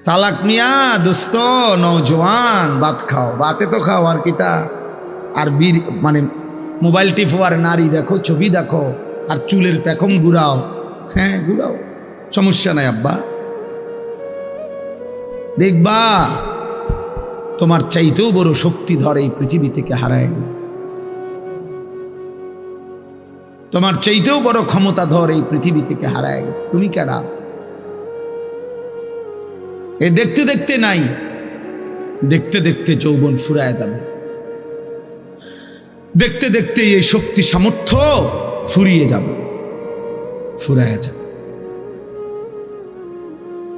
চালাক মিয়া দোস্ত নওজোয়ান ভাত খাও, ভাতে তো খাও আর কিতা, আর বীর মানে মোবাইল টিপো আর নারী দেখো, ছবি দেখো আর চুলের পেখম ঘুরাও। হ্যাঁ ঘুরাও, সমস্যা নাই আব্বা, দেখবা তোমার চাইতেও বড় শক্তিধর এই পৃথিবী থেকে হারায় গেছে, তোমার চাইতেও বড় ক্ষমতাধর এই পৃথিবী থেকে হারায় গেছে। তুমি কেডা? এ দেখতে দেখতে নাই, দেখতে দেখতে যৌবন ফুরায় যাবে, দেখতে দেখতে এই শক্তি সামর্থ্য ফুরিয়ে যাবে, ফুরায় যাবে।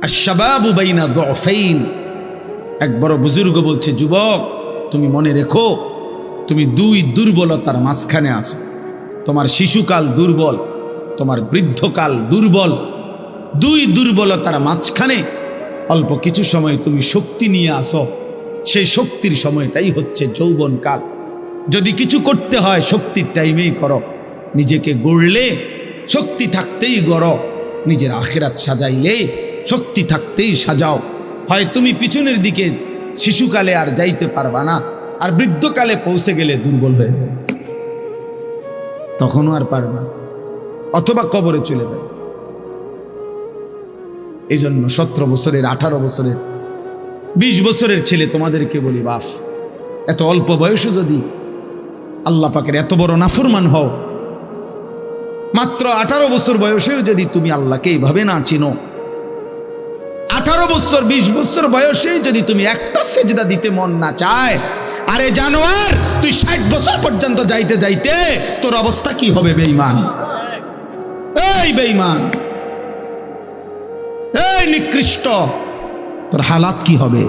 আশ-শাবাবু বাইনা দুফাইন, এক বড় বুজুর্গ বলছে, যুবক তুমি মনে রেখো, তুমি দুই দুর্বলতার মাঝখানে আছো। তোমার শিশুকাল দুর্বল, তোমার বৃদ্ধকাল দুর্বল, দুই দুর্বলতার মাঝখানে অল্প কিছু সময় তুমি শক্তি নিয়ে আসো, সেই শক্তির সময়টাই হচ্ছে যৌবনকাল। যদি কিছু করতে হয় শক্তির টাইমেই করো, নিজেকে গড়লে শক্তি থাকতেই গড়ো, নিজের আখিরাত সাজাইলে শক্তি থাকতেই সাজাও। হয় তুমি পিছনের দিকে শিশুকালে আর যাইতে পারবা না, আর বৃদ্ধকালে পৌঁছে গেলে দুর্বল হয়ে যাবে, তখনও আর পারবা, অথবা কবরে চলে যাবে। এই জন্য 17 বছরের, 18 বছরের, 20 বছরের ছেলে তোমাদেরকে বলি, বাপ এত অল্প বয়সে যদি আল্লাহ পাকের এত বড় নাফরমান হও, মাত্র 18 বছর বয়সেও যদি তুমি আল্লাহকে এইভাবে না চিনো, 18 বছর 20 বছর বয়সেই যদি তুমি একটা সেজদা দিতে মন না চায়, আরে জানোয়ার তুই 60 বছর পর্যন্ত যাইতে যাইতে তোর অবস্থা কি হবে? বেঈমান, এই বেঈমান, এই নিকৃষ্ট, তোর হালাত কি হবে?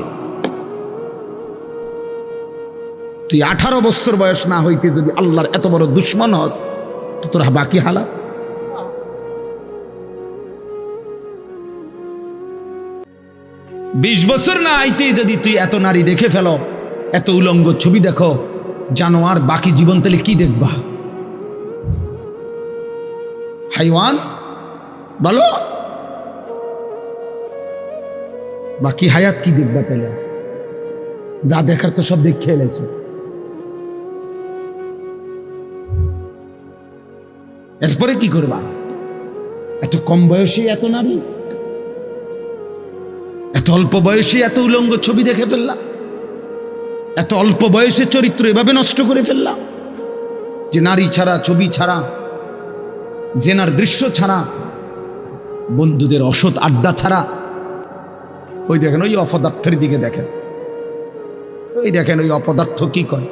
তুই 18 বছর বয়স না হইতে যদি আল্লাহর এত বড় দুশ্মন হস, তো তোর বাকি হালাত। 20 বছর না আইতেই যদি তুই এত নারী দেখে ফেলো, এত উলঙ্গ ছবি দেখো, জানোয়ার, বাকি জীবন তাহলে কি দেখবা? হাইওয়ান বলো, বাকি হায়াত কি দেখবা? তাহলে যা দেখার তো সব দেখে এলেছে। এরপরে কি করবা? এত কম বয়সে এত নারী, এত অল্প বয়সে এত উলঙ্গ ছবি দেখে ফেললাম, এত অল্প বয়সে চরিত্র এভাবে নষ্ট করে ফেললাম যে নারী ছাড়া, ছবি ছাড়া, জেনার দৃশ্য ছাড়া, বন্ধুদের অসৎ আড্ডা ছাড়া। ওই দেখেন ওই অপদার্থের দিকে দেখেন, ওই দেখেন ওই অপদার্থ কি করে।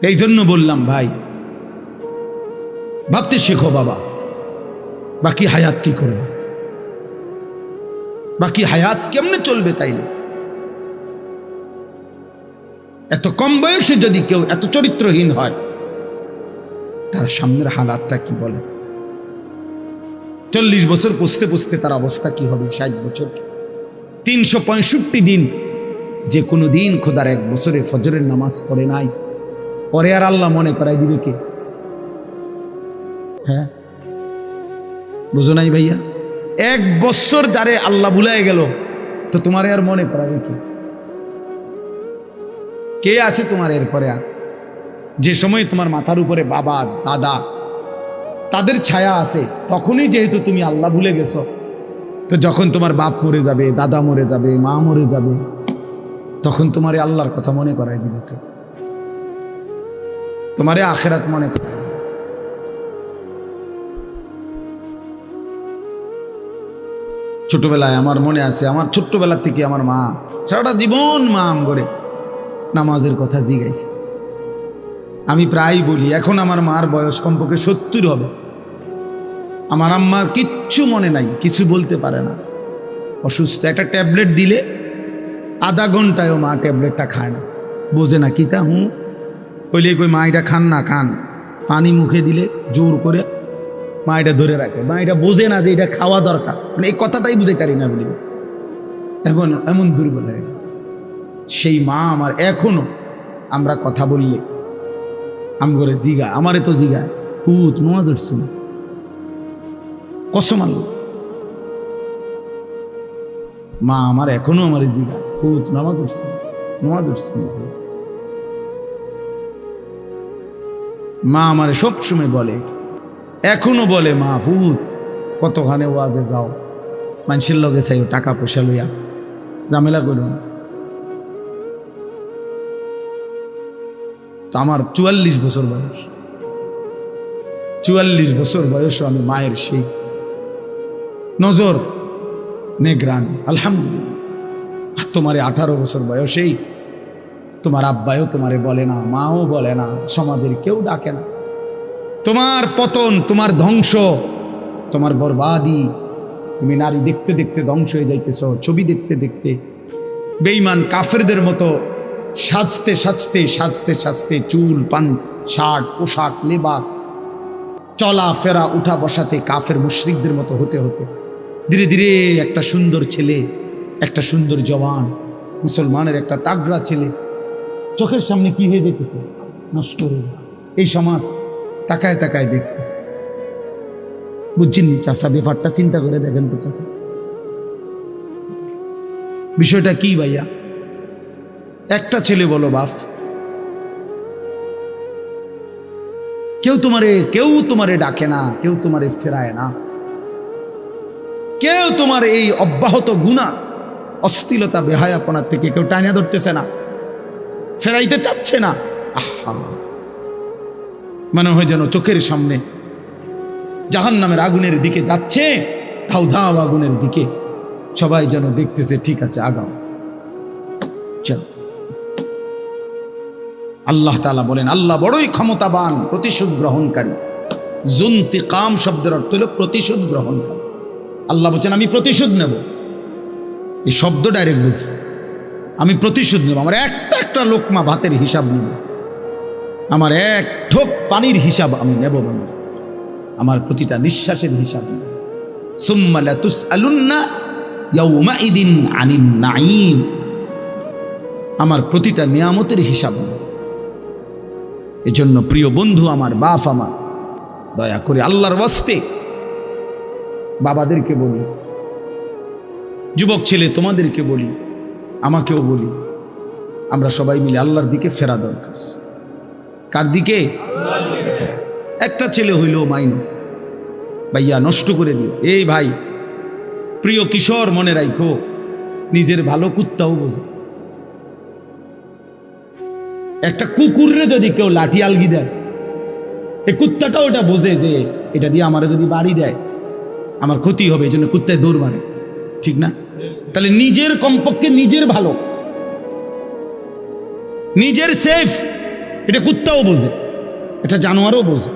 এই জন্য বললাম ভাই, ভাবতে শেখো বাবা, বাকি হায়াত কি করবে, বাকি হায়াত কেমনে চলবে? তাইলে এত কম বয়সে যদি কেউ এত চরিত্রহীন হয়, তার সামনের হালাতটা কি বলে? 40 বছর পুষতে পুষতে তার অবস্থা কি হবে? 60 বছর, 365 দিন, যে কোনো দিন খোদার 1 বছরে ফজরের নামাজ পড়ে নাই, পরে আর আল্লাহ মনে করাই দিবে কে? হ্যাঁ বুঝো নাই ভাইয়া? 1 বছর যারে আল্লাহ ভুলাই গেল, তো তোমার আর মনে করাবে কি? কে আছে তোমার এরপরে? আর যে সময় তোমার মাথার উপরে বাবা দাদা তাদের ছায়া আছে, তখনই যেহেতু তুমি আল্লাহ ভুলে গেছো, তো যখন তোমার বাপ মরে যাবে, দাদা মরে যাবে, মা মরে যাবে, তখন তোমারে আল্লাহর কথা মনে করাই দিবে কে? তোমারে আখিরাত মনে কর। ছোটবেলায় আমার মনে আছে, আমার ছোট্টবেলা থেকে আমার মা সারাটা জীবন মা করে নামাজের কথা জিগাইছে। আমি প্রায় বলি, এখন আমার মার বয়স কমপক্ষে 70 হবে, আমার আম্মার কিচ্ছু মনে নাই, কিছু বলতে পারে না, অসুস্থ। একটা ট্যাবলেট দিলে আধা ঘন্টায়ও মা ট্যাবলেটটা খায় না, বোঝে না কিতা হুঁ কইলে কই মা এটা খান না, খান। পানি মুখে দিলে জোর করে মা এটা ধরে রাখে, মা এটা বোঝে না যে এটা খাওয়া দরকার, মানে এই কথাটাই বুঝে পারি না বলি, এখন এমন দুর্বল হয়ে গেছে। সেই মা আমার এখনো আমরা কথা বললে আম করে জিগা, আমারে তো জিগা, পুত নোয়া ধরছি না, কসম আল্লাহ। মা আমার এখনো আমার জিগা ফুত নামাজ উঠছে, নামাজ উঠছে। মা আমারে সবসময় বলে, এখনো বলে, মা ফুত কতখানে ওয়াজে যাও, মানুষের লগে চাইও টাকা পয়সা লইয়া ঝামেলা করো। তো আমার 44 বছর বয়স, 44 বছর বয়সে আমি মায়ের সেই নজর নেগ্রান, আলহামদুলিল্লাহ। আর তোমারে 18 বছর বয়সেই তোমার আব্বাও তোমারে বলে না, মাও বলে না, সমাজের কেউ ডাকে না। তোমার পতন, তোমার ধ্বংস, তোমার বরবাদি, তুমি নারী দেখতে দেখতে ধ্বংস হয়ে যাইতেছ, ছবি দেখতে দেখতে বেঈমান কাফেরদের মতো সাজতে সাজতে সাজতে সাজতে, চুল পান শার্ট পোশাক লেবাস, চলা ফেরা উঠা বসাতে কাফের মুশরিকদের মতো হতে হতে ধীরে ধীরে একটা সুন্দর ছেলে, একটা সুন্দর জওয়ান মুসলমানের একটা তাগড়া ছেলে চোখের সামনে কি হয়ে যেতেছে, নষ্ট হয়ে যায়। এই সমাজ তাকায় তাকায় দেখতেছে। বুঝছেন চাষা, ব্যাপারটা চিন্তা করে দেখেন তো চাষা, বিষয়টা কি ভাইয়া? একটা ছেলে বলো বাপ, কেউ তোমারে ডাকে না, কেউ তোমারে ফেরায় না, কেউ তোমার এই অব্যাহত গুনাহ অশ্লীলতা বেহায়াপনা থেকে কেউ টানিয়া ধরতেছে না, ফেরাইতে চাচ্ছে না। আহা, মনে হয় যেন চোখের সামনে জাহান্নামের আগুনের দিকে যাচ্ছে, ধাও ধাও আগুনের দিকে, সবাই যেন দেখতেছে ঠিক আছে আগাও চল। আল্লাহ তাআলা বলেন, আল্লাহ বড়ই ক্ষমতাবান, প্রতিশোধ গ্রহণকারী। যুনতিকাম শব্দের অর্থ হলো প্রতিশোধ গ্রহণকারী। আল্লাহ বলছেন আমি প্রতিশোধ নেব, এই শব্দ ডাইরেক্ট বলছে, আমি প্রতিশোধ নেব। আমার একটা লোকমা ভাতের হিসাব নেব, আমার এক ঠোক পানির হিসাব আমি নেব বন্ধু, আমার প্রতিটা নিঃশ্বাসের হিসাব নেব। সুম্মা লাতুসআলুন্না ইয়াউমাইদিন আনিন নাঈম, আমার প্রতিটা নিয়ামতের হিসাব নেব। এজন্য প্রিয় বন্ধু আমার, বাপ আমার, দয়া করে আল্লাহর ওয়াস্তে বাবাদেরকে বলি, যুবক ছেলে তোমাদেরকে বলি, আমাকেও বলি, আমরা সবাই মিলে আল্লাহর দিকে ফেরা দরকার। কার দিকে? একটা ছেলে হইলেও মাইনো ভাইয়া নষ্ট করে দিও। এই ভাই, প্রিয় কিশোর মনে রাখো, নিজের ভালো কুত্তাও বোঝে। একটা কুকুররে যদি কেউ লাঠি আলগি দেয়, এই কুত্তাটাও ওটা বোঝে যে এটা দিয়ে আমারে যদি বাড়ি দেয় আমার ক্ষতি হবে, এই জন্য কুত্তায় দৌড় মারে, ঠিক না? তাহলে নিজের কমপক্ষে নিজের ভালো, নিজের সেফ, এটা কুত্তাও বোঝে, এটা জানোয়ারও বোঝে।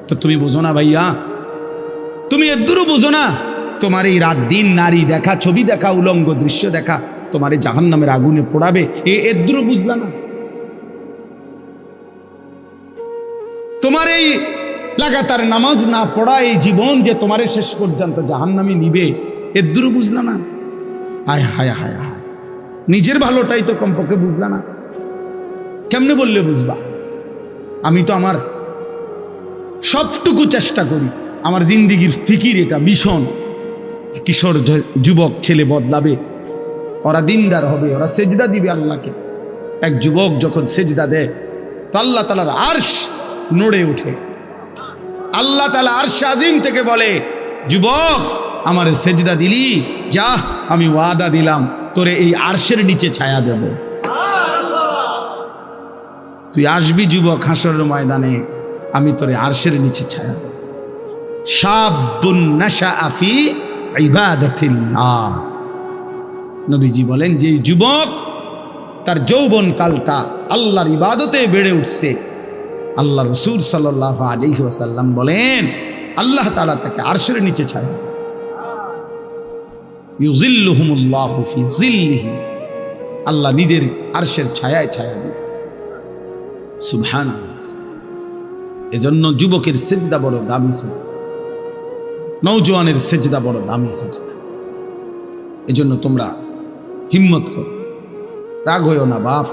তো তুমি বোঝো না ভাইয়া, তুমি এদুরও বোঝো না, তোমার এই রাত দিন নারী দেখা, ছবি দেখা, উলঙ্গ দৃশ্য দেখা তোমার এই জাহান্নামের আগুনে পোড়াবে, এদুরও বুঝলা না? তোমার এই লাগাতার নামাজ না পড়া এই জীবন যে তোমার শেষ পর্যন্ত জাহান্নামে নিবে, এদুরও বুঝলা না? হায় হায় হায় হায়, নিজের ভালোটাই তো কমপক্ষে বুঝলা না। কেমনে বললে বুঝবা? আমি তো আমার সবটুকু চেষ্টা করি, আমার জিন্দিগির ফিকির এটা মিশন, কিশোর যুবক ছেলে বদলাবে, ওরা দিনদার হবে, ওরা সেজদা দিবে আল্লাহকে। এক যুবক যখন সেজদা দেয় তো আল্লাহ তাআলার আরশ নড়ে ওঠে। আল্লাহ তাআলা আরশ আজিম থেকে বলে, যুবক আমার সেজদা দিলি, যা আমি ওয়াদা দিলাম তোরে এই আরশের নিচে ছায়া দেব। তুই আসবি যুবক হাসরের ময়দানে, আমি তোরে আরশের নিচে ছায়া দেব। শাবুন নাশাআ ফি ইবাদাতিল্লাহ, নবীজি বলেন যে যুবক তার যৌবন কালটা আল্লাহর ইবাদতে বেড়ে উঠছে, আল্লাহ রাসূল সাল্লাল্লাহু আলাইহি ওয়াসাল্লাম বলেন আল্লাহ তাআলা তাকে আরশের নিচে ছায়া দেন। ইউযিল্লুহুমুল্লাহু ফি যিল্লিহি, আল্লাহ নিজের আরশের ছায়ায় ছায়া দেন। সুবহানাল্লাহ। এজন্য যুবকের সেজদা বড় দামি সেজদা, নওজোয়ানের সেজদা বড় দামি সেজদা। এজন্য তোমরা হিম্মত করো, রাগ হইও না বাপ।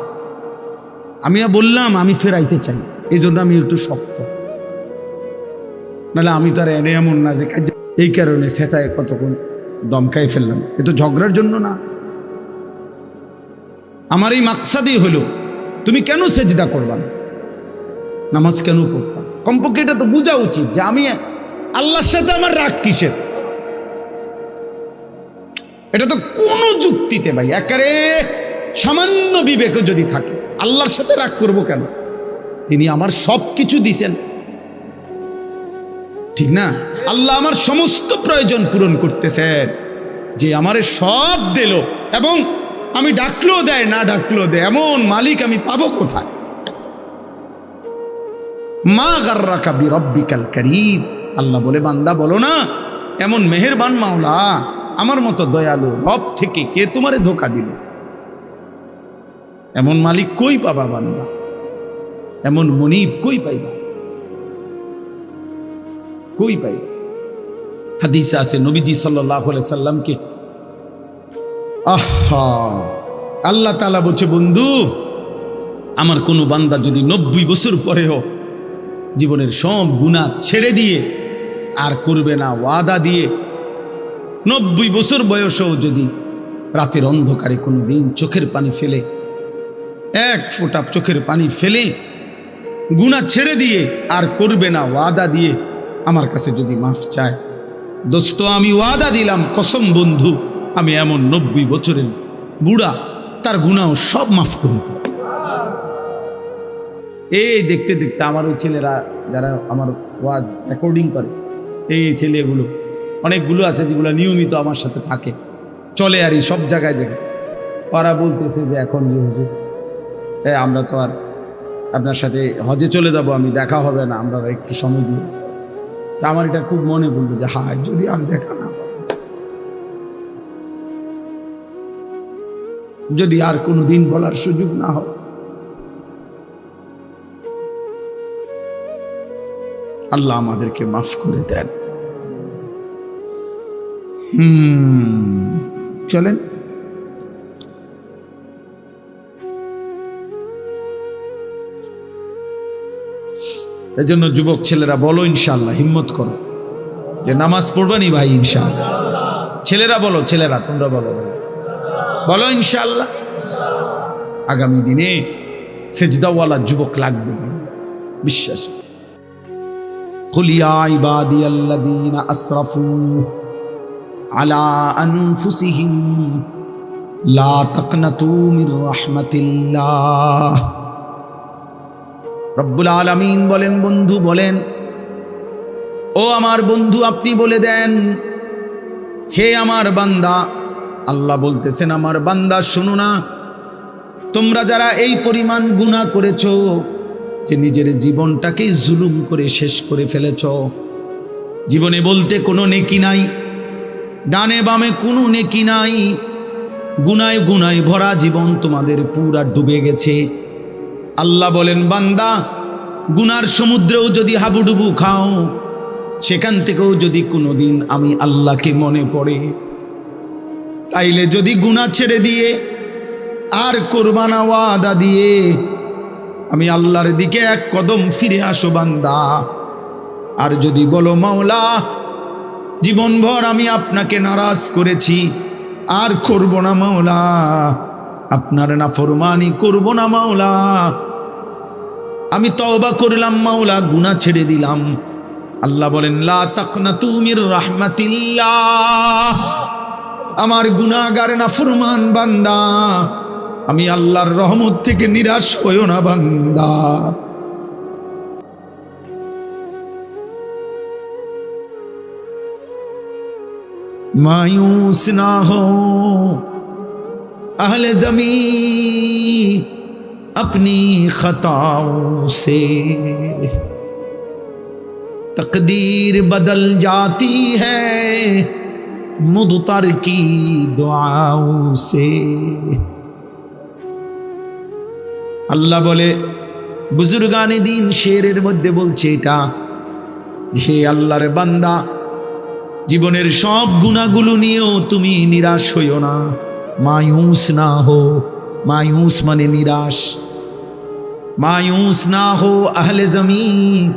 আমি বললাম আমি ফেরাইতে চাই, এই জন্য আমি একটু শক্ত, নাহলে আমি তো আর এমন না যে এই কারণে সেতায় কতক্ষণ দমকাই ফেললাম। এ তো ঝগড়ার জন্য না। আমার এই মাকসাদই হলো তুমি কেন সেজদা করবা না, নামাজ কেন পড়তা? কমপক্ষে এটা তো বোঝা উচিত যে আমি আল্লাহর সাথে আমার রাগ কিসের। এটা তো কোনো যুক্তিতে ভাই একেবারে সামান্য বিবেক যদি থাকে, আল্লাহর সাথে রাগ করব কেন? তিনি আমার সব কিছু দিছেন, ঠিক না? আল্লাহ আমার সমস্ত প্রয়োজন পূরণ করতেছেন, যে আমারে সব দিল এবং আমি ডাকলেও দেয় না ডাকলেও দেয়, এমন মালিক আমি পাবো কোথায়? মা গাররাকা বিরব্বিকাল কারীম। আল্লাহ বলে, বান্দা বলো না এমন মেহেরবান মাওলা, আমার মতো দয়ালু রব থেকে কে তোমারে ধোঁকা দিল? এমন মালিক কই পাবা বান্দা? এমন মনিব কই পাইবা? কই পাইবা? হাদিসে আছে নবীজি সাল্লাল্লাহু আলাইহি সাল্লামকে আল্লাহ তাআলা বলছে, বন্ধু আমার কোনো বান্দা যদি 90 বছর পরেও জীবনের সব গুনাহ ছেড়ে দিয়ে আর করবে না ওয়াদা দিয়ে, 90 বছর বয়সেও যদি রাতের অন্ধকারে কোনো দিন চোখের পানি ফেলে, এক ফোঁটা চোখের পানি ফেলে গুনাহ ছেড়ে দিয়ে আর করবে না ওয়াদা দিয়ে আমার কাছে যদি মাফ চায়, দোস্ত আমি ওয়াদা দিলাম, কসম বন্ধু, আমি এমন 90 বছরের বুড়া তার গুনাহ সব মাফ করে দেব। এই দেখতে দেখতে আমার ওই ছেলেরা যারা আমার ওয়াজ রেকর্ডিং করে, এই ছেলেগুলো অনেকগুলো আছে যেগুলো নিয়মিত আমার সাথে থাকে, চলে আর এই সব জায়গায় জায়গায়, ওরা বলতেছে যে এখন যে হুজুর আমরা তো আর আপনার সাথে হজে চলে যাব, আমি দেখা হবে না, আমরা একটু সময় দিব। আমার এটা খুব মনে পড়লো যে হায় যদি আমি দেখা না, যদি আর কোনো দিন বলার সুযোগ না হয়। আল্লাহ আমাদেরকে মাফ করে দেন। চলেন এই জন্য যুবক ছেলেরা বলো ইনশাআল্লাহ, হিম্মত করো যে নামাজ পড়বানি ভাই ইনশাআল্লাহ। ছেলেরা বলো, ছেলেরা তোমরা বলো ভাই, বলো ইনশাআল্লাহ। আগামী দিনে সেজদাওয়ালা যুবক লাগবে, বিশ্বাস। কুল ইয়া ইবাদিয়াল্লাযীনা আসরাফু আলা আনফুসিহিম লা তাকনাতু মির রাহমাতিল্লাহ। রব্বুল আলামিন বলেন, বন্ধু বলেন, ও আমার বন্ধু আপনি বলে দেন, হে আমার বান্দা, আল্লাহ বলতেছেন আমার বান্দা শোনো না, তোমরা যারা এই পরিমাণ গুনাহ করেছো যে নিজের জীবনটাকে জুলুম করে শেষ করে ফেলেছ, জীবনে বলতে কোনো নেকি নাই, ডানে বামে কোনো নেকি নাই, গুনায় গুনায় ভরা জীবন তোমাদের পুরা ডুবে গেছে। আল্লাহ বলেন বান্দা, গুনার সমুদ্রেও যদি হাবুডুবু খাও, সেখান থেকেও যদি কোনোদিন আমি আল্লাহকে মনে পড়ে, তাইলে যদি গুনাহ ছেড়ে দিয়ে আর কোরবানা ওয়াদা দিয়ে আমি আল্লাহর দিকে এক কদম ফিরে আসো বান্দা। আর যদি বলো মাওলা জীবনভর আমি আপনাকে নারাজ করেছি, আর করব না মাওলা, আপনার নাফরমানি করব না মাওলা, আমি তওবা করলাম মাওলা, গুনাহ ছেড়ে দিলাম। আল্লাহ বলেন লা তাকনাতু মির রাহমাতিল্লাহ, আমার গুনাহগার নাফরমান বান্দা, আমি আল্লাহর রহমত থেকে নিরাশ হইও না বান্দা। मायूस ना हो अहले ज़मीं अपनी खताओं से, तकदीर बदल जाती है मुदतर की दुआओं से। আল্লাহ বলে বুজুর্গানে দিন শেরের মধ্যে বলছে এটা, হে আল্লাহর বান্দা জীবনের সব গুনাহগুলো নিয়েও তুমি নিরাশ হইও না, মায়ুস না হো, মায়ুস মানে নিরাশ, মায়ুস না হো আহলে জমিন,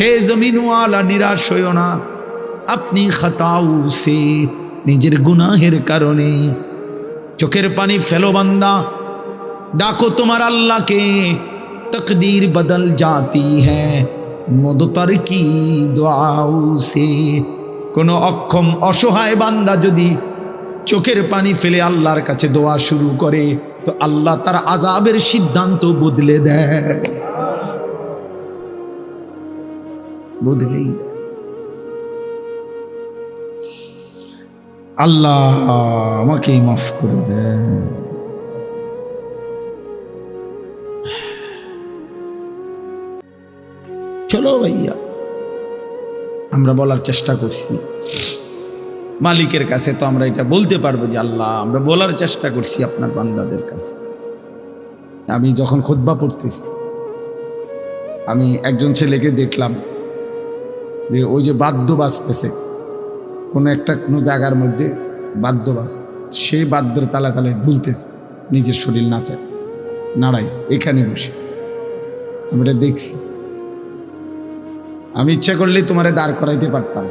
হে জমিনওয়ালা নিরাশ হইও না, अपनी खताओं से, নিজের গুনাহের কারণে। চোখের পানি ফেলো বান্দা, ডাকো তোমার আল্লাহকে। তকদীর বদল जाती है মুদতার কি দুআও সে। কোন অক্ষম অসহায় বান্দা যদি চোখের পানি ফেলে আল্লাহর কাছে দোয়া শুরু করে, তো আল্লাহ তার আযাবের সিদ্ধান্ত বদলে দেয়, বদলেই দেয়। আল্লাহ আমাকেই মাফ করে দেন। চলো ভাইয়া, আমরা বলার চেষ্টা করছি মালিকের কাছে, তো আমরা এটা বলতে পারবো যে আল্লাহ আমরা বলার চেষ্টা করছি আপনার বান্দাদের কাছে। আমি যখন খুতবা পড়তেছি, আমি একজন ছেলেকে দেখলাম যে ওই যে বাদ্য বাজতেছে কোনো একটা কোনো জায়গার মধ্যে, বাদ্য বাজ, সে বাদ্যের তালে তালে ঢুলতেছে, নিজের শরীর নাড়াইছে এখানে বসে। আমি এটা দেখছি। আমি ইচ্ছা করলেই তোমারে দাঁড় করাইতে পারতাম,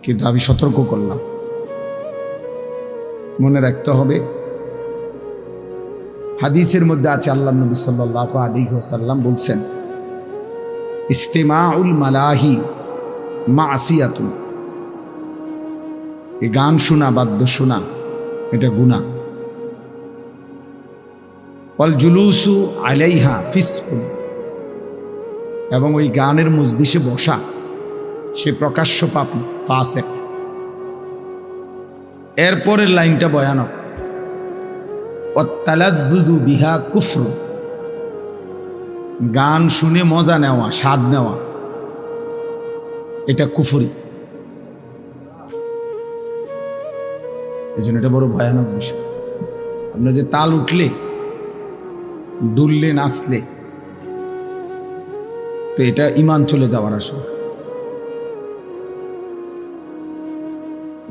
কিন্তু আমি সতর্ক করলাম। মনে রাখতে হবে, হাদিসের মধ্যে আছে আল্লাহ নবী সাল্লাল্লাহু আলাইহি ওয়াসাল্লাম বলছেন, ইস্তিমাউল মালাহি মাসিয়াতুন, এই গান শোনা, বাদ্য শোনা, এটা গুনাহ। ওয়াল জুলুসু আলাইহা ফিসকুন, এবং ওই গানের মজলিসে বসা সে প্রকাশ্য পাপী, ফাসিক। এরপরের লাইনটা ভয়ানক, ওয়াত্তালাদ্দুদু বিহা কুফর, গান শুনে মজা নেওয়া, স্বাদ নেওয়া, এটা কুফরি। এই জন্য এটা বড় ভয়ানক বিষয়। আপনার যে তাল উঠলে, দুললে, নাচলে, তো এটা ঈমান চলে যাওয়ার আসলে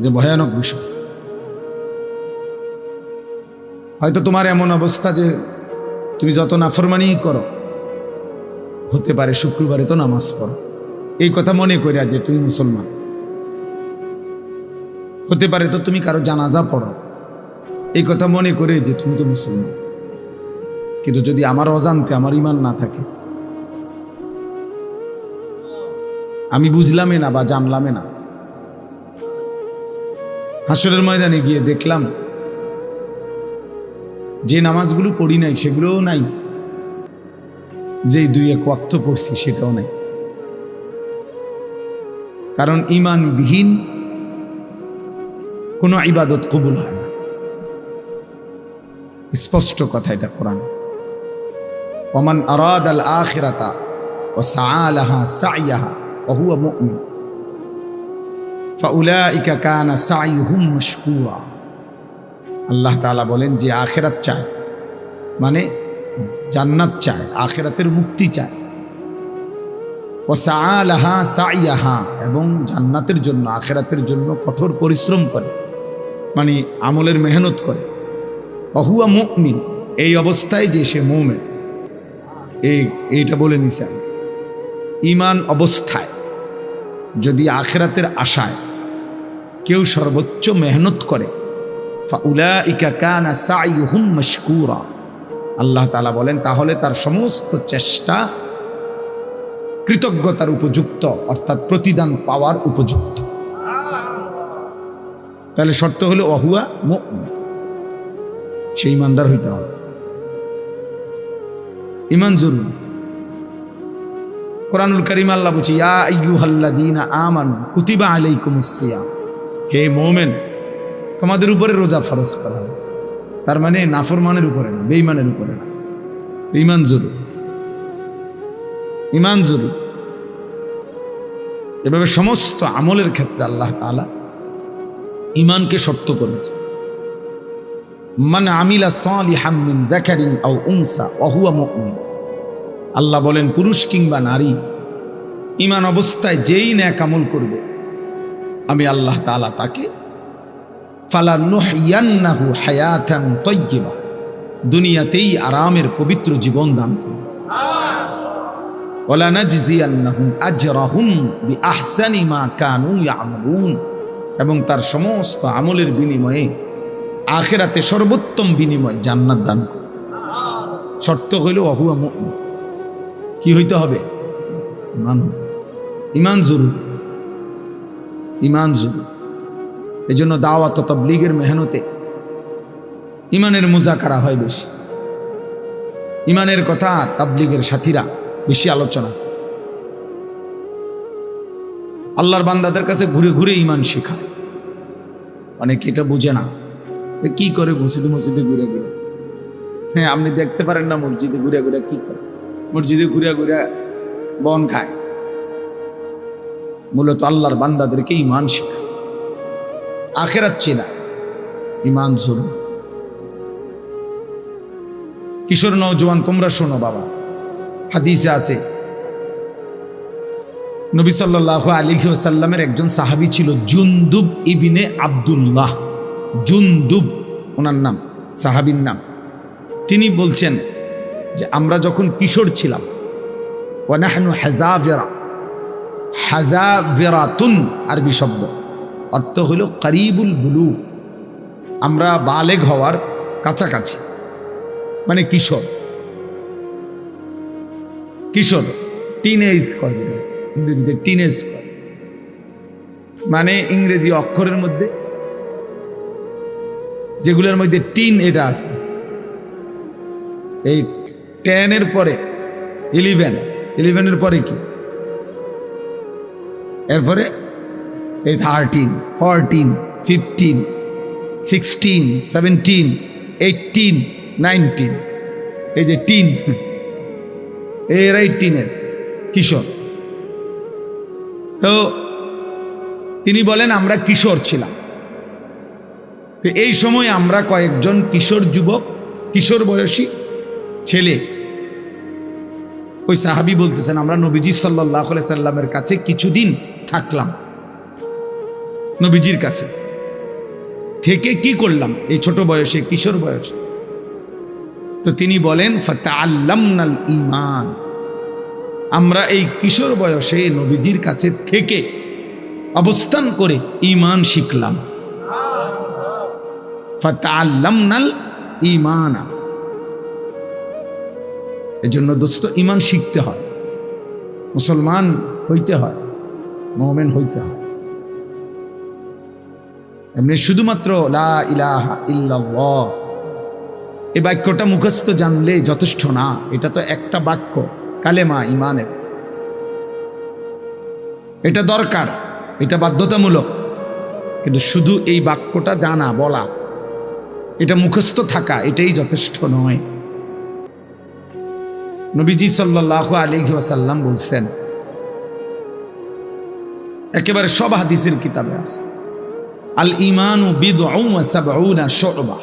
যে ভয়ানক বিষয়। হয়তো তোমার এমন অবস্থা যে তুমি যত নাফরমানি করো, হতে পারে শুক্রবারে তো নামাজ পড়ো, এই কথা মনে করিয়া যে তুমি মুসলমান। হতে পারে তো তুমি কারো জানাজা পড়ো, এই কথা মনে করে যে তুমি তো মুসলমান। কিন্তু যদি আমার অজান্তে আমার ঈমান না থাকে, আমি বুঝলামই না বা জানলামই না, হাসরের ময়দানে গিয়ে দেখলাম যে নামাজগুলো পড়ি নাই সেগুলোও নাই, যেই 2-1 ওয়াক্ত পড়ছি সেটাও নাই। কারণ ঈমানবিহীন কোনো ইবাদত কবুল হয় না। স্পষ্ট কথা এটা কোরআন। ওমান আরাদাল আখিরাতা ওয়া সাআ লাহা সাইয়াহা ওয়া হুয়া মুমিন ফাউলাইকা কানা সাইয়ুহুম মাশকুরা। আল্লাহ তাআলা বলেন, যে আখিরাত চায়, মানে জান্নাত চায়, আখিরাতের মুক্তি চায়, ওয়া সাআ লাহা সাইয়াহা, এবং জান্নাতের জন্য, আখিরাতের জন্য কঠোর পরিশ্রম করে, মানে আমলের মেহনত করে, ওয়া হুয়া মুমিন, এই অবস্থায় যে সে মুমিন। এইটা বলে নিছে ঈমান অবস্থায় যদি আখিরাতের আশায় কেউ সর্বোচ্চ মেহনত করে, ফাউলাইকা কানা সাইয়ুহুম মাশকুরা, আল্লাহ তাআলা বলেন তাহলে তার সমস্ত চেষ্টা কৃতজ্ঞতার উপযুক্ত, অর্থাৎ প্রতিদান পাওয়ার উপযুক্ত। তাহলে শর্ত হলো ওয়াহুয়া মুমিন, সেই ইমানদার হইতে হবে। ঈমান জরুরি। কোরআনুল কারীম আল্লাহ বলছে, ইয়া আইয়ুহাল্লাযীনা আমানু কুতিবা আলাইকুমুস সিয়াম, হে মুমিন তোমাদের উপরে রোজা ফরজ করা হয়েছে। তার মানে নাফরমানের উপরে না, বেঈমানের উপরে না। ঈমান জরুরি, ঈমান জরুরি। এভাবে সমস্ত আমলের ক্ষেত্রে আল্লাহ তাআলা ঈমানকে শর্ত করেছে। মান আমিলা সালিহাম মিন যাকারিন আও উনসা ওয়া হুয়া মুমিন, আল্লাহ বলেন পুরুষ কিংবা নারী ঈমান অবস্থায় যেই নেক আমল করবে, আমি আল্লাহ তাআলা তাকে ফালানুহইয়ান্নাহু হায়াতান তাইয়্যিবা, দুনিয়াতেই আরামের পবিত্র জীবন দান করব। ওয়ালানাজজিয়ান্নাহুম আজরাহুম বিআহসানি মা কানু ইয়ামালুন, এবং তার সমস্ত আমলের বিনিময়ে আখিরাতে সর্বোত্তম বিনিময় জান্নাত দান করব। শর্ত হইল ওয়াহুয়া মুমিন। কি হইতে হবে? ইমান হইতে হবে। ইমান জরুরি, ইমান জরুরি। এই জন্য দাওয়াত ও তাবলীগের মেহনতে ইমানের মুজাকারা হয় বেশি, ইমানের কথা তাবলীগের সাথীরা বেশি আলোচনা। আল্লাহর বান্দাদের কাছে ঘুরে ঘুরে ইমান শেখায়। অনেকে এটা বুঝে না, কি করে মসজিদে মসজিদে ঘুরে ঘুরে। হ্যাঁ, আপনি দেখতে পারেন না মসজিদে ঘুরে ঘুরে কি করে? মসজিদে ঘুরে ঘুরে বন খায়। মূলত আল্লাহর বান্দাদেরকে ইমান শেখায়, আখিরাত চেনা, ইমান জরুরি। কিশোর নওজোয়ান, তোমরা শোনো বাবা, হাদিসে আছে নবী সাল্লাল্লাহু আলাইহি ওয়াসাল্লামের একজন সাহাবী ছিল জুনদুব ইবনে আব্দুল্লাহ। জুনদুব ওনার নাম, সাহাবীর নাম। তিনি বলছেন যে আমরা যখন কিশোর ছিলাম, ওয়া নাহনু হাজাভিরা, হাজাভিরাতুন আরবি শব্দ, অর্থ হলো করিবুল বুলুগ, আমরা বালেগ হওয়ার কাছাকাছি, মানে কিশোর। কিশোর টিনেজ করে, ইংরেজিতে টিনেজ করে, মানে ইংরেজি অক্ষরের মধ্যে যেগুলোর মধ্যে টিন এটা আছে, এই 10 পরে 11 পরে কি, এরপরে এই 13, 14, 15, 16, 17, 18, 19, এই যে টিন, এরাই টিনেজ, কিশোর। তো তিনি বলেন আমরা কিশোর ছিলাম। তো এই সময় আমরা কয়েকজন কিশোর যুবক, কিশোর বয়সী ছেলে, ওই সাহাবী বলতেছেন আমরা নবীজি সাল্লাল্লাহু আলাইহি সাল্লামের কাছে কিছুদিন থাকলাম। নবীজির কাছে থেকে কি করলাম এই ছোট বয়সে, কিশোর বয়সে? তো তিনি বলেন ফাতাআল্লামনাল ঈমান, আমরা এই কিশোর বয়সে নবীজির কাছে থেকে অবস্থান করে ঈমান শিখলাম। ফাতাআল্লামনাল ঈমানা, এজন্য দোস্ত ঈমান শিখতে হয়, মুসলমান হইতে হয়, মুমিন হইতে হয়। এমনি শুধুমাত্র লা ইলাহা ইল্লাল্লাহ এই বাক্যটা মুখস্থ জানলে যথেষ্ট না। এটা তো একটা বাক্য, কালেমা ঈমানের, এটা দরকার, এটা বাধ্যতামূলক। কিন্তু শুধু এই বাক্যটা জানা, বলা, এটা মুখস্থ থাকা, এটাই যথেষ্ট নয়। নবীজি সাল্লাল্লাহু আলাইহি ওয়াসাল্লাম বলছেন, একেবারে সব হাদিসের কিতাবে আছে, আল ঈমানু বিদউন ওয়া সাবউনা শু'বা,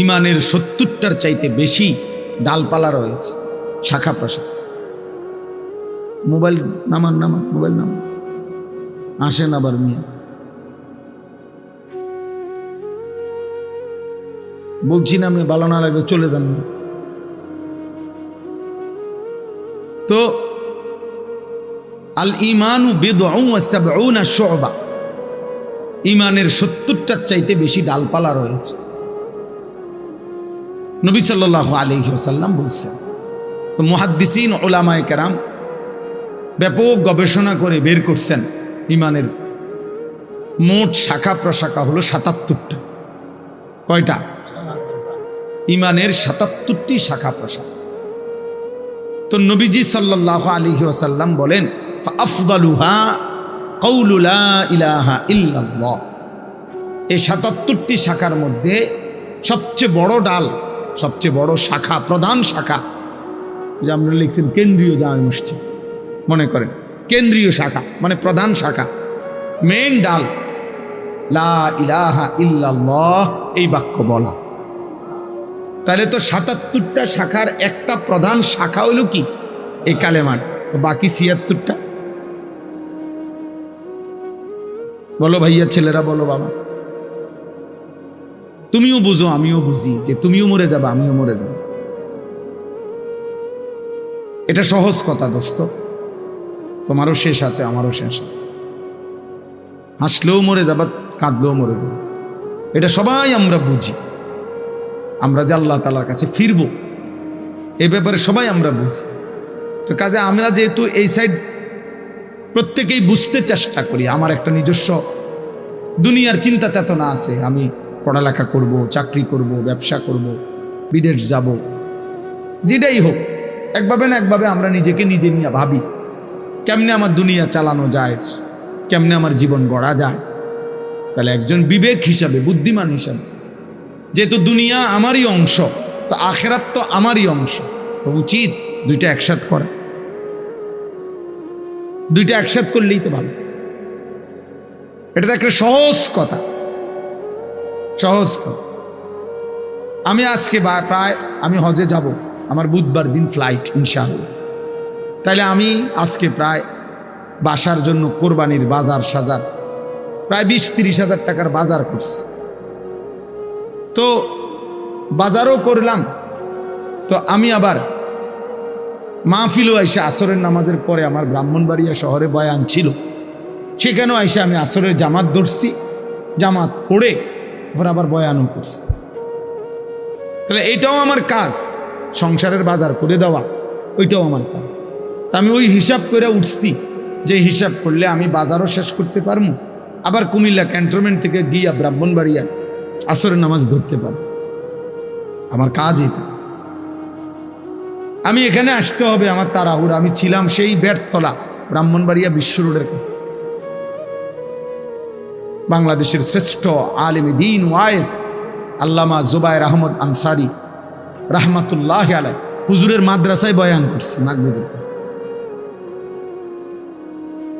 ঈমানের 70টার চাইতে বেশি ডালপালা রয়েছে, শাখা প্রশাখা। মোবাইল নামান, মোবাইল নামান, আসেন আবার মিয়া, বলছি না আমি, ভালো না লাগবে চলে যান। তো আল ঈমানু বিদউন ওয়া সাবউনা শু'বা, ঈমানের 70টার চাইতে বেশি ডালপালা রয়েছে, নবী সাল্লাল্লাহু আলাইহি ওয়াসাল্লাম বলছেন। তো মুহাদ্দিসিন উলামায়ে কেরাম ব্যাপক গবেষণা করে বের করছেন ঈমানের মোট শাখা প্রশাখা হলো ৭৭টা। কয়টা? ঈমানের ৭৭টি শাখা প্রশাখা। তো নবীজি সাল্লাল্লাহু আলাইহি ওয়াসাল্লাম বলেন ফাআফদালুহা কাউলু লা ইলাহা ইল্লাল্লাহ, এই ৭৭টি শাখার মধ্যে সবচেয়ে বড় ডাল, সবচেয়ে বড় শাখা, প্রধান শাখা, যে আমরা লিখছেন কেন্দ্রীয় জামে মসজিদ, মনে করেন কেন্দ্রীয় শাখা মানে প্রধান শাখা, মেইন ডাল, লা ইলাহা ইল্লাল্লাহ এই বাক্য বলা। তাহলে তো ৭৭টা শাখার একটা প্রধান শাখা হইল কি? এই কালেমার। তো বাকি ৭৬টা বলো ভাইয়া, ছেলেরা বলো, বাবা তুমিও বুঝো আমিও বুঝি যে তুমিও মরে যাবে, আমিও মরে যাব। এটা সহজ কথা দোস্ত, তোমারও শেষ আছে, আমারও শেষ আছে। হাসলেও মরে যাবা, কাঁদলেও মরে যাবে, এটা সবাই আমরা বুঝি। আমরা যে আল্লাহ তাআলার কাছে ফিরব এ ব্যাপারে সবাই আমরা বুঝি। তো কাজে আমরা যেহেতু এই সাইড প্রত্যেকেই বুঝতে চেষ্টা করি, আমার একটা নিজস্ব দুনিয়ার চিন্তা চেতনা আছে, আমি পড়ালেখা করব, চাকরি করব, ব্যবসা করব, বিদেশ যাব, যেটাই হোক একভাবে না একভাবে আমরা নিজেকে নিজে নিয়ে ভাবি কেমনে আমার দুনিয়া চালানো যায়, কেমনে আমার জীবন গড়া যায়। তাহলে একজন বিবেক হিসাবে, বুদ্ধিমান হিসাবে, যেহেতু দুনিয়া আমারই অংশ, তো আখেরাত তো আমারই অংশ, তো উচিত দুইটা একসাথ করা। দুইটা একসাথ করলেই তো ভালো। এটা তো একটা সহজ কথা, সহজ কথা। আমি আজকে প্রায় আমি হজে যাব, আমার বুধবার দিন ফ্লাইট ইনশাআল্লাহ। তাইলে আমি আজকে প্রায় বাসার জন্য কোরবানির বাজার সাজার প্রায় 20-30 হাজার টাকার বাজার করছি। তো বাজারও করলাম, তো আমি আবার মাহফিলও আইসা আসরের নামাজের পরে আমার ব্রাহ্মণবাড়িয়া শহরে বয়ান ছিল, সেখানেও আইসা আমি আসরের জামাত ধরছি, জামাত পড়ে ওর আবার বয়ানও করছি। তাহলে এইটাও আমার কাজ, সংসারের বাজার করে দেওয়া, ওইটাও আমার কাজ। তা আমি ওই হিসাব করে উঠছি, যে হিসাব করলে আমি বাজারও শেষ করতে পারবো, আবার কুমিল্লা ক্যান্টনমেন্ট থেকে গিয়া ব্রাহ্মণবাড়িয়া আসরের নামাজ ধরতে পারবো। আমার কাজ এটা। আমি এখানে আসতে হবে, আমার তাড়াহুড়া। আমি ছিলাম সেই বেড়তলা ব্রাহ্মণবাড়িয়া বিশ্ব রোডের কাছে, বাংলাদেশের শ্রেষ্ঠ আলেমে দ্বীন ওয়াইজ আল্লামা জুবায়ের আহমদ আনসারী রাহমাতুল্লাহ আলাইহি হুজুরের মাদ্রাসায় বয়ান করছি, মাগরিবের পর।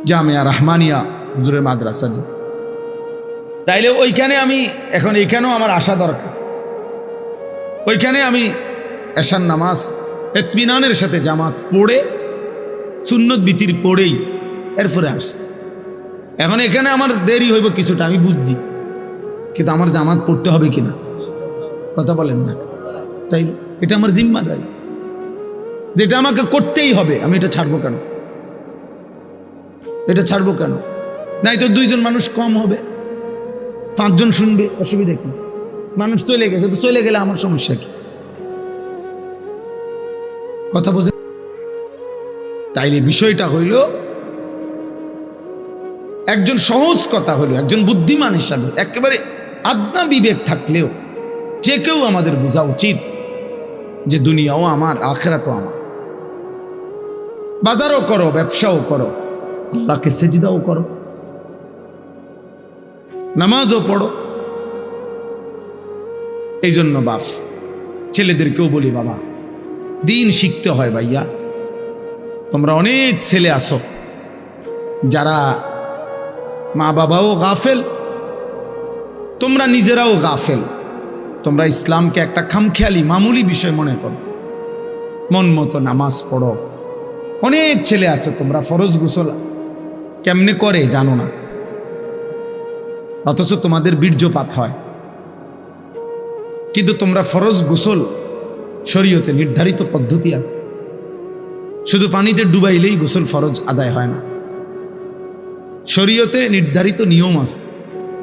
জামিয়া রহমানিয়া হুজুরের মাদ্রাসা। তাইলে ওইখানে আমি এখন, এইখানেও আমার আসা দরকার। ওইখানে আমি এশার নামাজ ইতমিনানের সাথে জামাত পড়ে, সুন্নত বিতির পড়েই এরপরে আসছি। এখন এখানে আমার দেরি হইব কিছুটা, আমি বুঝছি, কিন্তু আমার জামাত পড়তে হবে কিনা কথা বলেন না। তাই এটা আমার জিম্মাদারি, যেটা আমাকে করতেই হবে। আমি এটা ছাড়বো কেন? এটা ছাড়বো কেন? নাই তো 2জন মানুষ কম হবে, 5জন শুনবে, অসুবিধা কি? মানুষ চলে গেছে, তো চলে গেলে আমার সমস্যা কি? কথা বোঝে? তাইলে বিষয়টা হইল, একজন সহজ কথা হলো, একজন বুদ্ধিমান হিসাবে একেবারে আদনা বিবেক থাকলেও যে কেউ আমাদের বোঝা উচিত যে দুনিয়াও আমার, আখিরাতও আমার। বাজারও করো, ব্যবসাও করো, আল্লাহকে সেজদাও করো, নামাজও পড়ো। এই জন্য বাপ ছেলেদেরকেও বলি, বাবা দিন শিখতে হয় ভাইয়া। তোমরা অনেক ছেলে আসো যারা মা বাবাও গাফেল, তোমরা নিজেরাও গাফেল। তোমরা ইসলামকে একটা খামখেয়ালি মামুলি বিষয় মনে করো, মন মতো নামাজ পড়ো। অনেক ছেলে আছে তোমরা ফরজ গোসল কেমনে করে জানো না, অথচ তোমাদের বীর্যপাত হয়। কিন্তু তোমরা ফরজ গোসল শরীয়তে নির্ধারিত পদ্ধতি আছে, শুধু পানিতে ডুবাইলেই গোসল ফরজ আদায় হয় না। শরীয়তে নির্ধারিত নিয়ম আছে,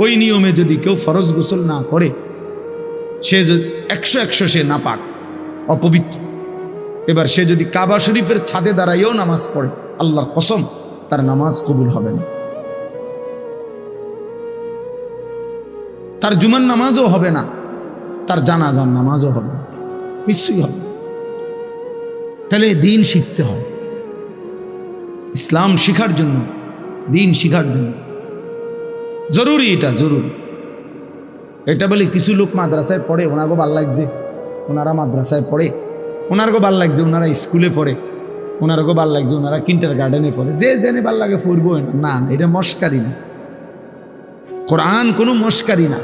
ওই নিয়মে যদি কেউ ফরজ গোসল না করে, সে 100 সে নাপাক, অপবিত্র। এবার সে যদি কাবা শরীফের ছাদে দাঁড়াইয়েও নামাজ পড়ে, আল্লাহর কসম তার নামাজ কবুল হবে না, তার জুমার নামাজও হবে না, তার জানাজার নামাজও হবে না, কিছুই হবে না। তাহলে দিন শিখতে হয়, ইসলাম শিখার জন্য, দিন শিখার জন্য জরুরি, এটা জরুরি। এটা বলে কিছু লোক মাদ্রাসায় পড়ে, ওনারও ভাল লাগছে, ওনারা মাদ্রাসায় পড়ে, ওনারও ভাল লাগছে, ওনারা স্কুলে পড়ে, ওনারও ভাল লাগছে, ওনারা কিন্টার গার্ডেনে পড়ে, যে জেনে ভাল লাগে পড়বো না। এটা মস্কারি না, কোরআন কোনো মস্কারি না।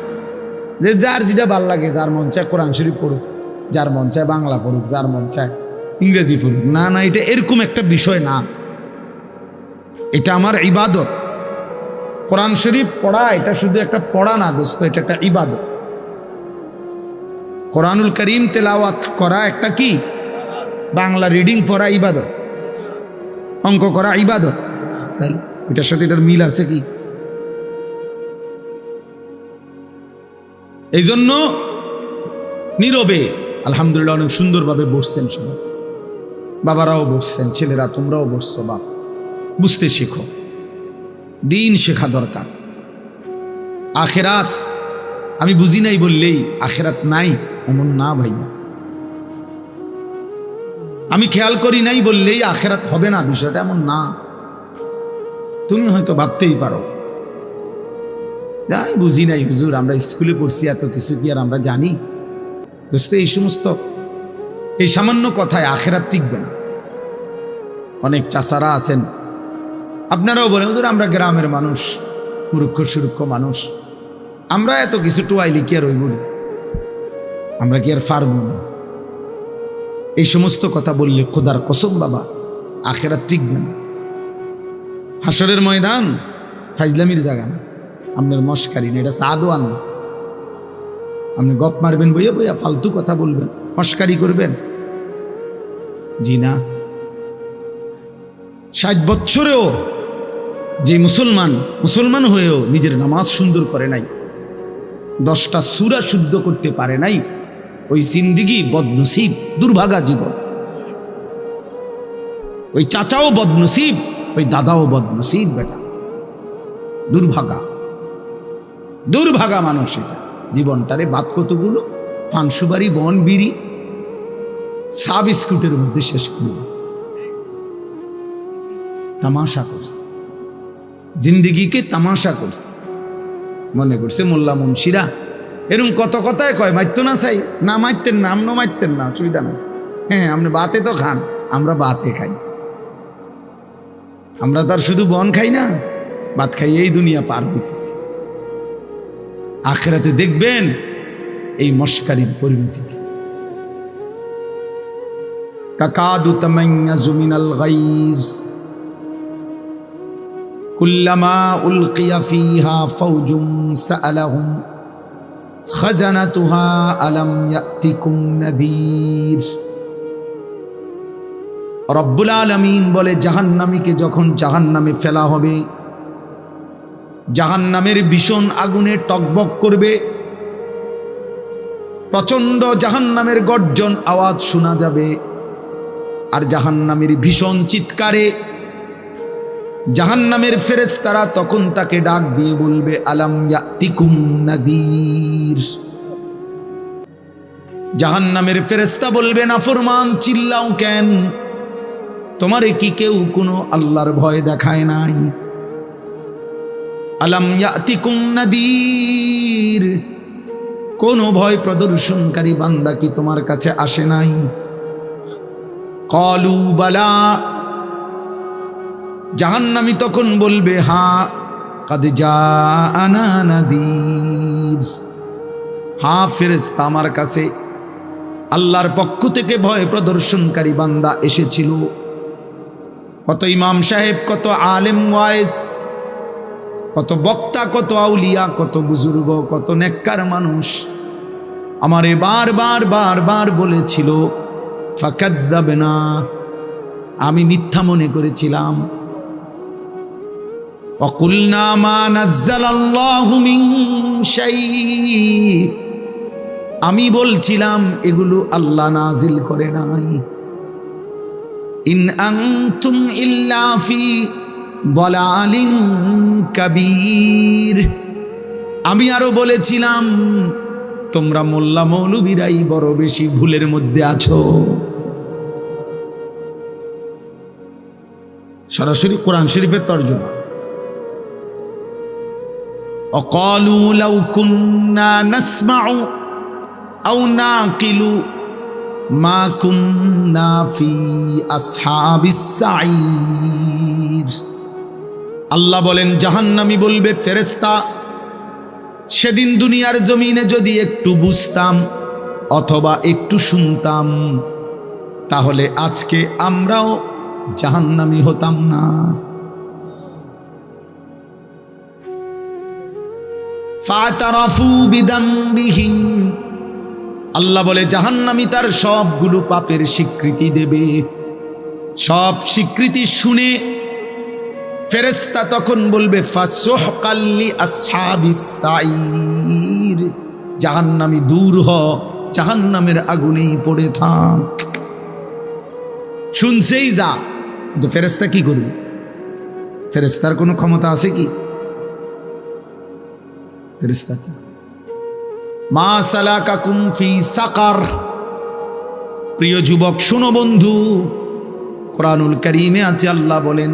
যে যার যেটা ভাল লাগে, যার মন চায় কোরআন শরীফ পড়ুক, যার মন চায় বাংলা পড়ুক, যার মন চায় ইংরেজি পড়ুক, না না, এটা এরকম একটা বিষয় না। এটা আমার ইবাদত। কোরআন শরীফ পড়া এটা শুধু একটা পড়া না দোস্ত, এটা একটা ইবাদত। কোরআনুল করিম তেলাওয়াত করা একটা কি? বাংলা রিডিং পড়া ইবাদত। অঙ্ক করা ইবাদত, তাই এটার সাথে এটার মিল আছে কি? এই জন্য নীরবে আলহামদুলিল্লাহ অনেক সুন্দরভাবে বসছেন সবাই, বাবারাও বসছেন, ছেলেরা তোমরাও বসছো। বাপ বুঝতে শেখো, দিন শেখা দরকার। আখেরাত আমি বুঝি নাই বললেই আখেরাত নাই এমন না ভাইয়া, আমি খেয়াল করি নাই বললেই আখেরাত হবে না, বিষয়টা এমন না। তুমি হয়তো ভাবতেই পারো যাই বুঝি নাই হুজুর, আমরা স্কুলে পড়ছি এত কিছু কি আর আমরা জানি? বুঝতে এই সমস্ত এই সামান্য কথায় আখেরাত টিকবে না। অনেক চাচারা আছেন, আপনারাও বলেন হুজুর আমরা গ্রামের মানুষ, মূর্খ সুরক্ষ মানুষ, আমরা এত কিছু টোয়াইলি কি আর ওই বলি, আমরা কি আর পারব না? এই সমস্ত কথা বললে খোদার কসম বাবা আখেরাত টিকবে না। হাসরের ময়দান ফাইজলামির জায়গা না, আপনার মস্কারি না, এটা সাদওয়ান না। আপনি গপ মারবেন বইয়া বইয়া, ফালতু কথা বলবেন, মস্কারি করবেন, জি না। 60 বছরেও যে মুসলমান হয়েও নিজের নামাজ সুন্দর করে নাই, 10টা সূরা শুদ্ধ করতে পারে নাই, ওই জিন্দিগি বদনসিব, দুর্ভাগা জীবন। ওই চাচাও বদনসিব, ওই দাদাও বদনসিব, বেটা দুর্ভাগা মানুষ। এটা জীবনটারে বাদ কতগুলো পান সুপারি বন বিড়ি চা বিস্কুটের মধ্যে শেষ করে দিয়েছে, তামাশা করছে, জিন্দিগিকে তামাশা করছে। মনে করছে মোল্লা মুন্সিরা এরকম কত কথায় কয়, মারতো না চাই না, মারতেন না, আমনও মারতেন না, অসুবিধা না। হ্যাঁ আপনি বাতে তো খান, আমরা বাতে খাই, আমরা তো আর শুধু বন খাই না, ভাত খাই, এই দুনিয়া পার হইতেছি। আখিরাতে দেখবেন এই মস্কারির পরিণতি কি। তাকাদু তামাইয়াজু মিনাল গাইজ কুল্লামা উলকিয়া ফিহা ফাওজুম সাআলাহুম খাজানাতুহা আলাম ইয়াতিকুম নাযীর। রব্বুল আলামিন বলে জাহান্নামীকে যখন জাহান্নামে ফেলা হবে, জাহান্নামের ভীষণ আগুনে টকবক করবে, প্রচন্ড জাহান্নামের গর্জন আওয়াজ শোনা যাবে, আর জাহান্নামের ভীষণ চিৎকারে জাহান্নামের ফেরেশতারা তখন তাকে ডাক দিয়ে বলবে আলাম ইয়াতিকুম নাযীর। জাহান্নামের ফেরেশতা বলবে নাফরমান চিল্লাও কেন, তোমারে কি কেউ কোনো আল্লাহর ভয় দেখায় নাই? আলাম ইয়াতিকুম নাযীর, কোন ভয় প্রদর্শনকারী বান্দা কি তোমার কাছে আসে নাই? ক্বালু বালা, জাহান্নামী তখন বলবে হ্যাঁ, কাদ জাআনা নাযীর, হ্যাঁ ফেরেশতা আমার কাছে আল্লাহর পক্ষ থেকে ভয় প্রদর্শনকারী বান্দা এসেছিল। কত ইমাম সাহেব, কত আলেম ওয়াইজ, কত বক্তা, কত আউলিয়া, কত বুজুর্গ, কত নেককার মানুষ আমারে বারবার বলেছিল ফাকাদ্দাবনা, আমি মিথ্যা মনে করেছিলাম। ওয়াকুলনা মা নাজ্জালাল্লাহু মিন শাই, আমি বলছিলাম এগুলো আল্লাহ নাজিল করে নাই। ইন আনতুম ইল্লা ফি দালালিন কাবীর, আমি আরো বলেছিলাম তোমরা মোল্লা মৌলবীরাই বড় বেশি ভুলের মধ্যে আছো। সরাসরি কোরআন শরীফের তরজমা। অকালু লাউ কুন্না নাসমাউ আও নাকিলু মা কুন্না ফি আসহাবিস সাঈর। আল্লাহ বলেন জাহান্নামী বলবে ফেরেশতা, সেদিন দুনিয়ার জমিনে যদি একটু বুঝতাম অথবা একটু শুনতাম, তাহলে আজকে আমরাও জাহান্নামী হতাম না। ফাতারাফু বিদামবিহিম, আল্লাহ বলে জাহান্নামী তার সবগুলো পাপের স্বীকৃতি দেবে। সব স্বীকৃতি শুনে ফেরেশতা তখন বলবে ফাসুহকাল লি আসহাবিস সাইর, জাহান্নামী দূর হ, জাহান্নামের আগুনেই পড়ে থাক। শুনছেই যা, কিন্তু ফেরেশতা কি করবে? ফেরেশতার কোনো ক্ষমতা আছে কি? ফেরেশতা কি? মা সালাকাকুম ফি সাকার। প্রিয় যুবক শোনো বন্ধু, কোরআনুল কারীমে আছে আল্লাহ বলেন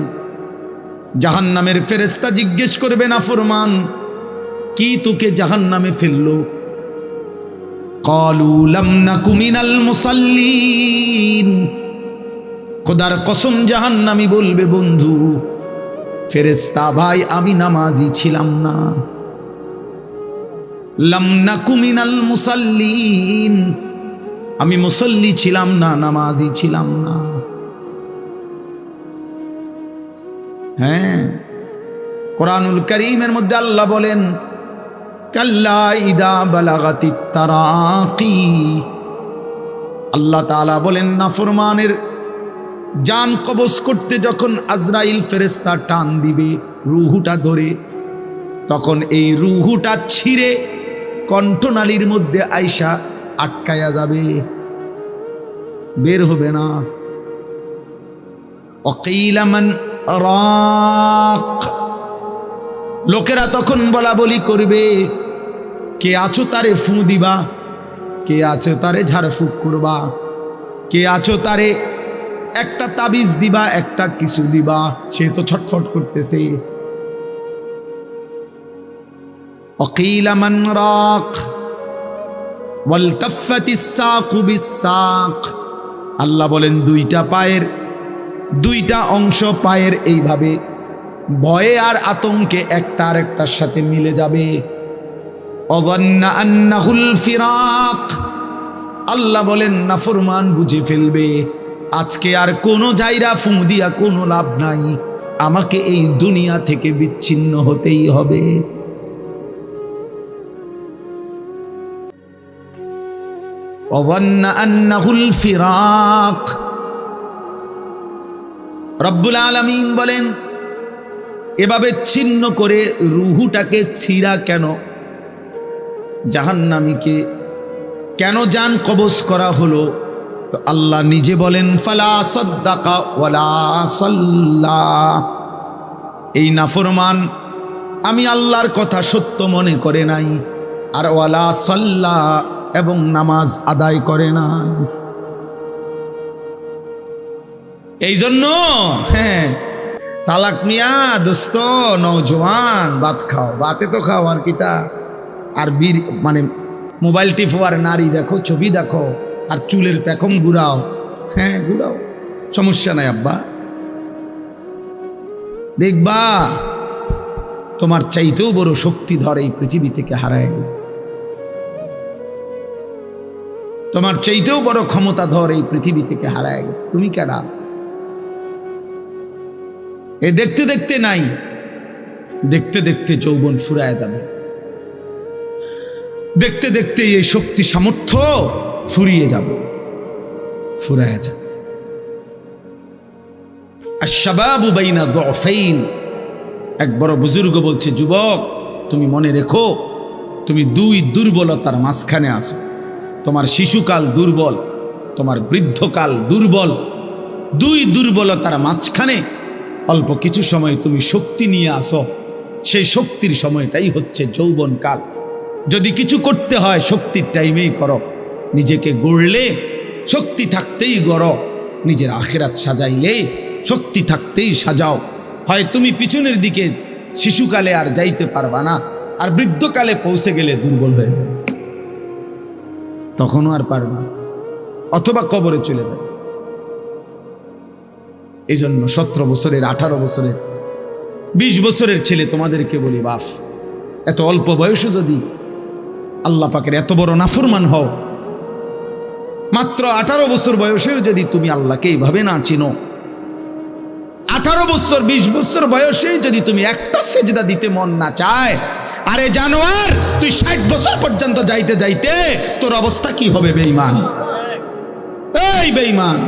জাহান্নামের ফেরেশতা জিজ্ঞেস করবে নাফরমান, কি তোকে জাহান্নামে ফেললো? ক্বালু লাম নাকু মিনাল মুসাল্লিন। খোদার কসম জাহান্নামী বলবে বন্ধু ফেরেশতা ভাই আমি নামাজি ছিলাম না। লাম নাকু মিনাল মুসাল্লিন, আমি মুসল্লি ছিলাম না, নামাজি ছিলাম না। হ্যাঁ, কোরআনুল কারীমের মধ্যে আল্লাহ বলেন কাল্লা ইদা বালাগাতিত তারাকি। আল্লাহ তাআলা বলেন নাফরমানের জান কবজ করতে যখন আজরাইল ফেরেশতা টান দিবে রূহটা ধরে, তখন এই রূহটা ছিঁড়ে কণ্ঠনালীর মধ্যে আইসা আটকায়া যাবে, বের হবে না। অকিলা মান রাক, লোকেরা তখন বলা বলি করবে কে আছো তারে ফু দিবা, কে আছো তারে ঝাড়ফুঁক করবা, কে আছো তারে একটা তাবিজ দিবা, একটা কিছু দিবা, সে তো ছটফট করতেছে। অকিলা মান রাক ওয়ালতাফাতিস সাকু বিসাক। আল্লাহ বলেন দুইটা পায়ের দুইটা অংশ পায়ের এইভাবে ভয়ে আর আতঙ্কে একটা আর একটার সাথে মিলে যাবে। অযন্না আন্নাহুল ফিরাক। আল্লাহ বলেন নাফরমান বুঝে ফেলবে আজকে আর কোনো জায়গা ফু দিয়া কোনো লাভ নাই, আমাকে এই দুনিয়া থেকে বিচ্ছিন্ন হতেই হবে। অযন্না আন্নাহুল ফিরাক। রব্বুল আলামিন বলেন এভাবে ছিন্ন করে রুহুটাকে ছিঁড়া কেন, জাহান্নামীকে কেন জান কবজ করা হলো? তো আল্লাহ নিজে বলেন ফালা সাদ্দাকা ওয়ালা সাল্লা। এই নাফরমান আমি আল্লাহর কথা সত্য মনে করে নাই, আর ওয়ালা সাল্লা এবং নামাজ আদায় করে নাই। এই জন্য হ্যাঁ চালাক মিয়া দোস্ত নওজোয়ান ভাত খাও, ভাতে তো খাও আর কিতা, আর বীর মানে মোবাইল টিপো আর নারী দেখো, ছবি দেখো, আর চুলের পেখম ঘুরাও। হ্যাঁ ঘুরাও, সমস্যা নাই আব্বা, দেখবা তোমার চাইতেও বড় শক্তিধর এই পৃথিবী থেকে হারায় গেছে, তোমার চাইতেও বড় ক্ষমতাধর এই পৃথিবী থেকে হারায় গেছে। তুমি কেডা? এ দেখতে দেখতে নাই, দেখতে দেখতে যৌবন ফুরায় যাবে, দেখতে দেখতে এই শক্তি সামর্থ্য ফুরিয়ে যাবে, ফুরায় যাবে। আশ-শাবাবু বাইনা দু'ফাইন। এক বড় বুজুর্গ বলছে যুবক তুমি মনে রেখো তুমি দুই দুর্বলতার মাঝখানে আছো। তোমার শিশুকাল দুর্বল, তোমার বৃদ্ধকাল দুর্বল, দুই দুর্বলতার মাঝখানে অল্প কিছু সময় তুমি শক্তি নিয়ে আসো, সেই শক্তির সময়টাই হচ্ছে যৌবনকাল। যদি কিছু করতে হয় শক্তির টাইমেই করো, নিজেকে গড়লে শক্তি থাকতেই গড়ো, নিজের আখিরাত সাজাইলে শক্তি থাকতেই সাজাও। হয় তুমি পিছনের দিকে শিশুকালে আর যাইতে পারবা না, আর বৃদ্ধকালে পৌঁছে গেলে দুর্বল হয়ে যাবে, তখনও আর পারবা, অথবা কবরে চলে যাবে। এই জন্য 17 বছরের 18 বছরের 20 বছরের ছেলে তোমাদেরকে বলি বাপ, এত অল্প বয়সে যদি আল্লাহ পাকের এত বড় নাফরমান হও, মাত্র 18 বছর বয়সেও যদি তুমি আল্লাহকে এইভাবে না চিনো, 18 বছর 20 বছর বয়সেই যদি তুমি একটা সেজদা দিতে মন না চায়, আরে জানোয়ার তুই 60 বছর পর্যন্ত যাইতে যাইতে তোর অবস্থা কি হবে? বেঈমান, এই বেঈমান,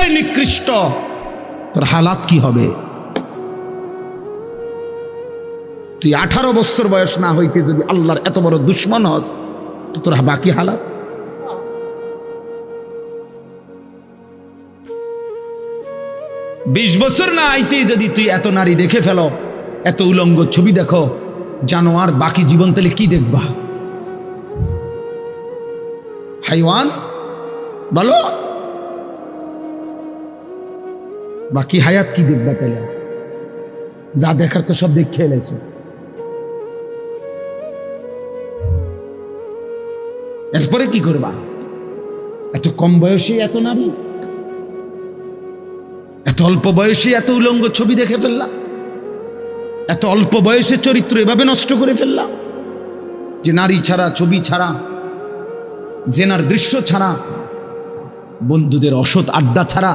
সবচেয়ে নিকৃষ্ট, তোর হালাত কি হবে? তুই 18 বছর বয়স না হইতে যদি আল্লাহর এত বড় দুশ্মন হস, তো তোর বাকি হালাত। বিশ বছর না আইতেই যদি তুই এত নারী দেখে ফেলো, এত উলঙ্গ ছবি দেখো, জানোয়ার, বাকি জীবন তাহলে কি দেখবা? হাইওয়ান বলো, বাকি হায়াত কি দেখবা? তাহলে যা দেখার তো সব দেখে এলেছে। এরপরে কি করবা? এত কম বয়সে এত নারী, এত অল্প বয়সে এত উলঙ্গ ছবি দেখে ফেললাম, এত অল্প বয়সে চরিত্র এভাবে নষ্ট করে ফেললাম যে নারী ছাড়া, ছবি ছাড়া, জেনার দৃশ্য ছাড়া, বন্ধুদের অসৎ আড্ডা ছাড়া